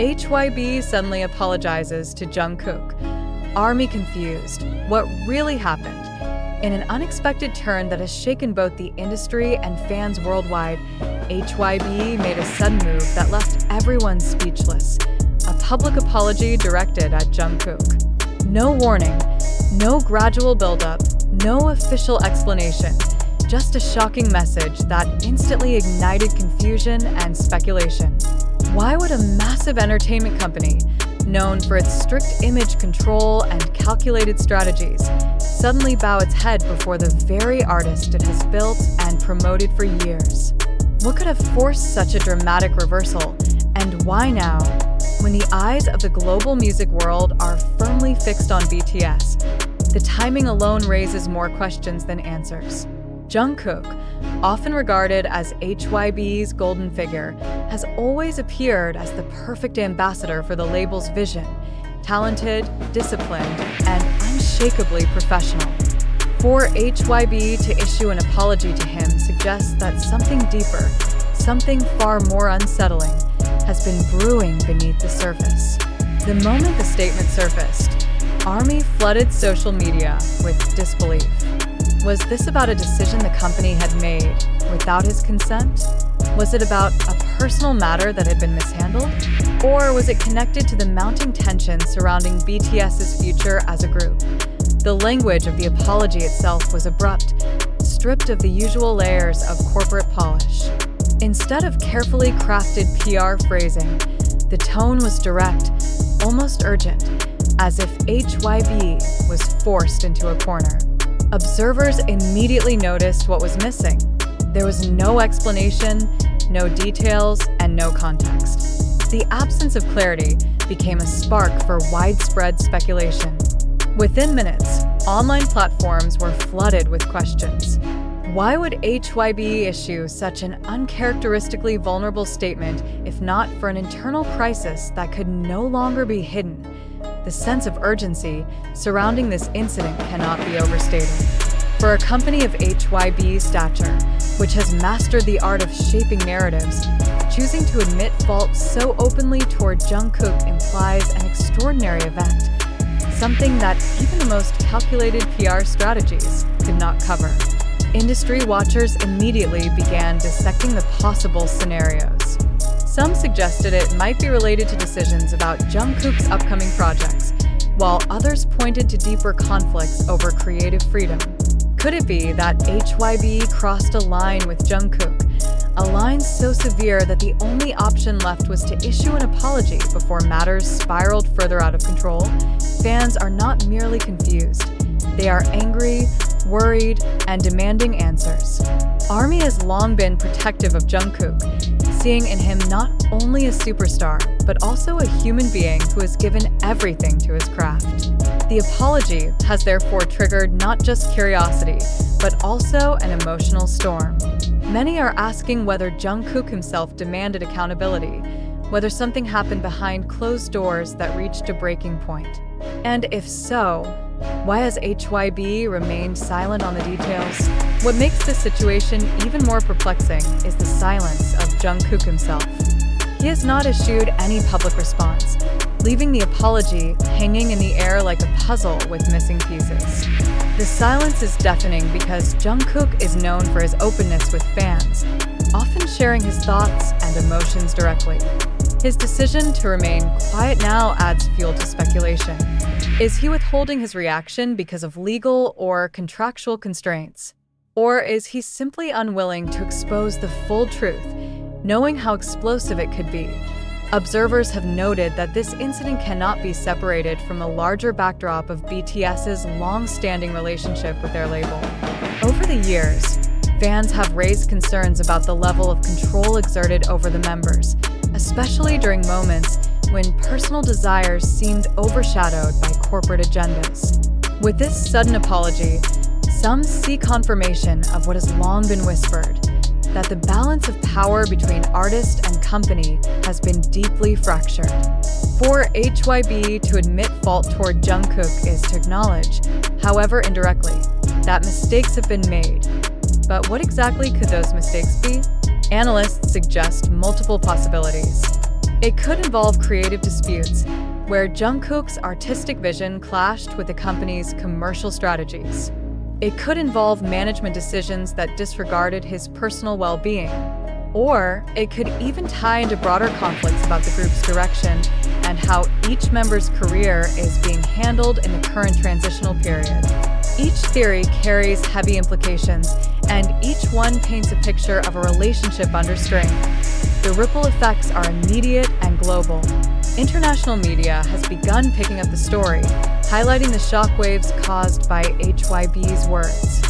HYBE suddenly apologizes to Jungkook. ARMY confused. What really happened? In an unexpected turn that has shaken both the industry and fans worldwide, HYBE made a sudden move that left everyone speechless. A public apology directed at Jungkook. No warning, no gradual buildup, no official explanation. Just a shocking message that instantly ignited confusion and speculation. Why would a massive entertainment company, known for its strict image control and calculated strategies, suddenly bow its head before the very artist it has built and promoted for years? What could have forced such a dramatic reversal, and why now? When the eyes of the global music world are firmly fixed on BTS, the timing alone raises more questions than answers. Jungkook, often regarded as HYBE's golden figure, has always appeared as the perfect ambassador for the label's vision, talented, disciplined, and unshakably professional. For HYBE to issue an apology to him suggests that something deeper, something far more unsettling, has been brewing beneath the surface. The moment the statement surfaced, ARMY flooded social media with disbelief. Was this about a decision the company had made without his consent? Was it about a personal matter that had been mishandled? Or was it connected to the mounting tension surrounding BTS's future as a group? The language of the apology itself was abrupt, stripped of the usual layers of corporate polish. Instead of carefully crafted PR phrasing, the tone was direct, almost urgent, as if HYBE was forced into a corner. Observers immediately noticed what was missing. There was no explanation, no details, and no context. The absence of clarity became a spark for widespread speculation. Within minutes, online platforms were flooded with questions. Why would HYBE issue such an uncharacteristically vulnerable statement if not for an internal crisis that could no longer be hidden? The sense of urgency surrounding this incident cannot be overstated. For a company of HYBE's stature, which has mastered the art of shaping narratives, choosing to admit fault so openly toward Jungkook implies an extraordinary event, something that even the most calculated PR strategies could not cover. Industry watchers immediately began dissecting the possible scenarios. Some suggested it might be related to decisions about Jungkook's upcoming projects, while others pointed to deeper conflicts over creative freedom. Could it be that HYBE crossed a line with Jungkook, a line so severe that the only option left was to issue an apology before matters spiraled further out of control? Fans are not merely confused. They are angry, worried, and demanding answers. ARMY has long been protective of Jungkook, seeing in him not only a superstar, but also a human being who has given everything to his craft. The apology has therefore triggered not just curiosity, but also an emotional storm. Many are asking whether Jungkook himself demanded accountability, whether something happened behind closed doors that reached a breaking point. And if so, why has HYBE remained silent on the details? What makes this situation even more perplexing is the silence of Jungkook himself. He has not issued any public response, leaving the apology hanging in the air like a puzzle with missing pieces. The silence is deafening because Jungkook is known for his openness with fans, often sharing his thoughts and emotions directly. His decision to remain quiet now adds fuel to speculation. Is he withholding his reaction because of legal or contractual constraints? Or is he simply unwilling to expose the full truth, knowing how explosive it could be? Observers have noted that this incident cannot be separated from a larger backdrop of BTS's long-standing relationship with their label. Over the years, fans have raised concerns about the level of control exerted over the members, especially during moments when personal desires seemed overshadowed by corporate agendas. With this sudden apology, some see confirmation of what has long been whispered, that the balance of power between artist and company has been deeply fractured. For HYBE to admit fault toward Jungkook is to acknowledge, however indirectly, that mistakes have been made. But what exactly could those mistakes be? Analysts suggest multiple possibilities. It could involve creative disputes, where Jungkook's artistic vision clashed with the company's commercial strategies. It could involve management decisions that disregarded his personal well-being. Or it could even tie into broader conflicts about the group's direction and how each member's career is being handled in the current transitional period. Each theory carries heavy implications, and each one paints a picture of a relationship under strain. The ripple effects are immediate and global. International media has begun picking up the story, highlighting the shockwaves caused by HYBE's words.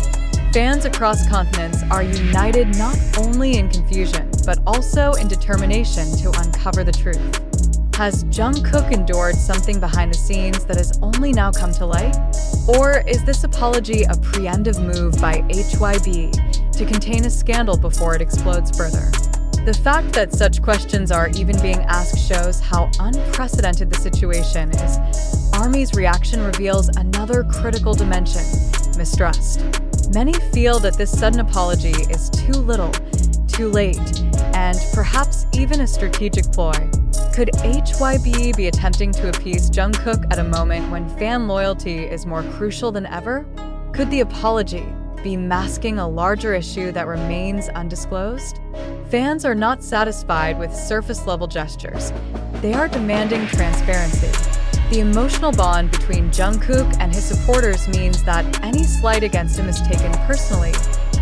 Fans across continents are united not only in confusion, but also in determination to uncover the truth. Has Jungkook endured something behind the scenes that has only now come to light? Or is this apology a preemptive move by HYBE to contain a scandal before it explodes further? The fact that such questions are even being asked shows how unprecedented the situation is. ARMY's reaction reveals another critical dimension: mistrust. Many feel that this sudden apology is too little, too late, and perhaps even a strategic ploy. Could HYBE be attempting to appease Jungkook at a moment when fan loyalty is more crucial than ever? Could the apology be masking a larger issue that remains undisclosed? Fans are not satisfied with surface-level gestures. They are demanding transparency. The emotional bond between Jungkook and his supporters means that any slight against him is taken personally,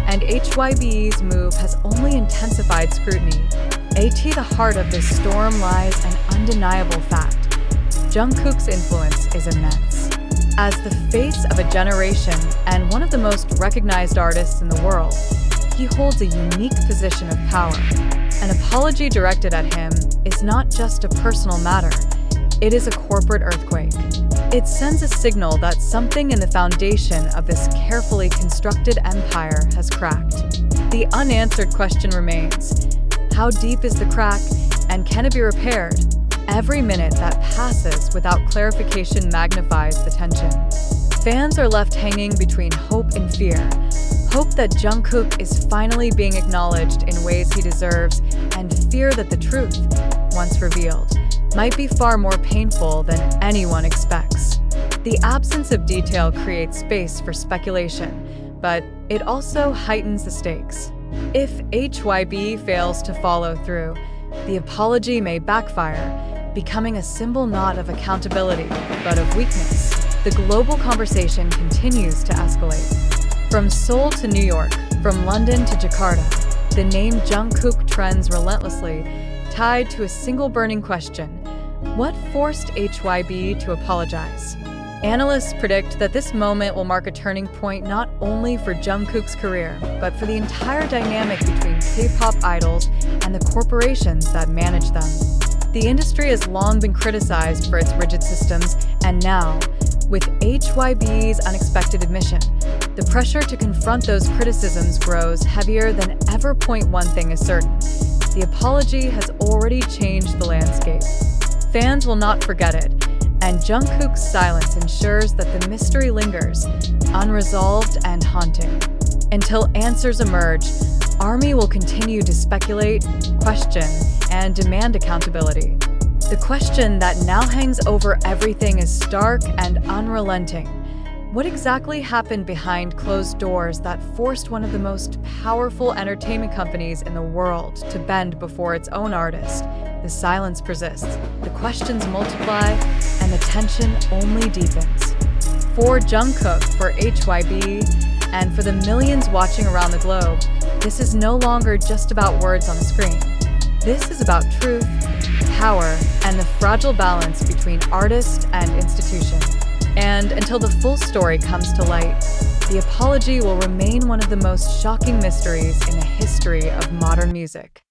and HYBE's move has only intensified scrutiny. At the heart of this storm lies an undeniable fact: Jungkook's influence is immense. As the face of a generation and one of the most recognized artists in the world, he holds a unique position of power. An apology directed at him is not just a personal matter. It is a corporate earthquake. It sends a signal that something in the foundation of this carefully constructed empire has cracked. The unanswered question remains: how deep is the crack, and can it be repaired? Every minute that passes without clarification magnifies the tension. Fans are left hanging between hope and fear. Hope that Jungkook is finally being acknowledged in ways he deserves, and fear that the truth, once revealed, might be far more painful than anyone expects. The absence of detail creates space for speculation, but it also heightens the stakes. If HYBE fails to follow through, the apology may backfire, becoming a symbol not of accountability, but of weakness. The global conversation continues to escalate. From Seoul to New York, from London to Jakarta, the name Jungkook trends relentlessly, tied to a single burning question: what forced HYBE to apologize? Analysts predict that this moment will mark a turning point not only for Jungkook's career, but for the entire dynamic between K-pop idols and the corporations that manage them. The industry has long been criticized for its rigid systems, and now, with HYBE's unexpected admission, the pressure to confront those criticisms grows heavier than ever. One thing is certain: the apology has already changed the landscape. Fans will not forget it, and Jungkook's silence ensures that the mystery lingers, unresolved and haunting. Until answers emerge, ARMY will continue to speculate, question, and demand accountability. The question that now hangs over everything is stark and unrelenting. What exactly happened behind closed doors that forced one of the most powerful entertainment companies in the world to bend before its own artist? The silence persists, the questions multiply, and the tension only deepens. For Jungkook, for HYBE, and for the millions watching around the globe, this is no longer just about words on a screen. This is about truth, power, and the fragile balance between artist and institution. And until the full story comes to light, the apology will remain one of the most shocking mysteries in the history of modern music.